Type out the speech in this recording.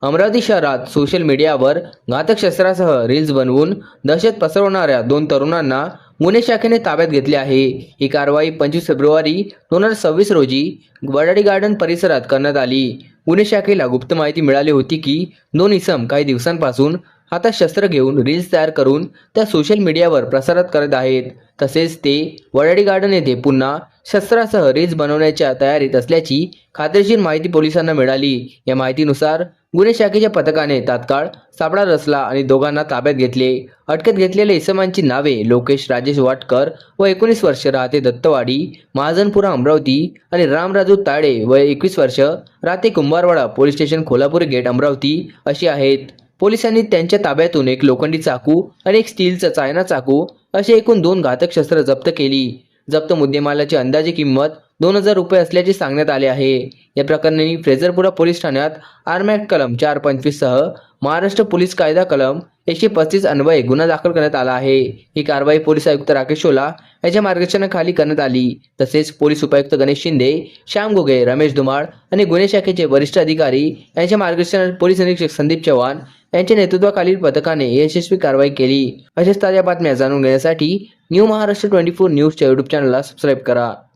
अमरावती शहरात सोशल मीडियावर घातक शस्त्रासह रील्स बनवून दहशत पसरवणाऱ्या दोन तरुणांना गुन्हे शाखेने ताब्यात घेतले आहे। ही कारवाई 25 फेब्रुवारी 2026 रोजी वडाडी गार्डन परिसरात करण्यात आली। गुन्हे शाखेला गुप्त माहिती मिळाली होती की दोन इसम काही दिवसांपासून हातात शस्त्र घेऊन रील्स तयार करून त्या सोशल मीडियावर प्रसारित करत आहेत। तसेच ते वडाडी गार्डन येथे पुन्हा शस्त्रासह रील्स बनवण्याच्या तयारीत असल्याची खात्रीशीर माहिती पोलिसांना मिळाली। या माहितीनुसार गुन्हे शाखेच्या पथकाने तात्काळ सापळा रचला आणि दोघांना ताब्यात घेतले। अटकेत घेतलेल्या इसमांची नावे लोकेश राजेश वाटकर व 19 वर्ष राहते दत्तवाडी महाजनपुरा अमरावती आणि रामराजू ताळे वय 21 वर्ष राहते Kumbharwada police station Kolhapur gate Amravati अशी आहेत। पोलिसांनी त्यांच्या ताब्यातून एक लोखंडी चाकू आणि एक स्टीलचा चायना चाकू अशी एकूण 2 घातक शस्त्र जप्त केली। जप्त मुद्देमालाची अंदाजे किंमत 2000 रुपये असल्याचे सांगण्यात आले आहे। या प्रकरणी फ्रेझरपुरा पोलीस ठाण्यात आर्म ॲक्ट कलम 425 सह महाराष्ट्र पोलीस कायदा कलम 135 अन्वये गुन्हा दाखल करण्यात आला आहे। ही कारवाई पोलीस आयुक्त राकेश शोला यांच्या मार्गदर्शनाखाली करण्यात आली। तसेच पोलीस उपायुक्त गणेश शिंदे, श्याम घुगे, रमेश धुमाळ आणि गुन्हे शाखेचे वरिष्ठ अधिकारी यांच्या मार्गदर्शनात पोलीस निरीक्षक संदीप चव्हाण यांच्या नेतृत्वाखालील पथकाने यशस्वी कारवाई केली। अशाच ताज्या बातम्या जाणून घेण्यासाठी न्यू महाराष्ट्र 24 न्यूजच्या यूट्यूब चॅनलला सबस्क्राईब करा।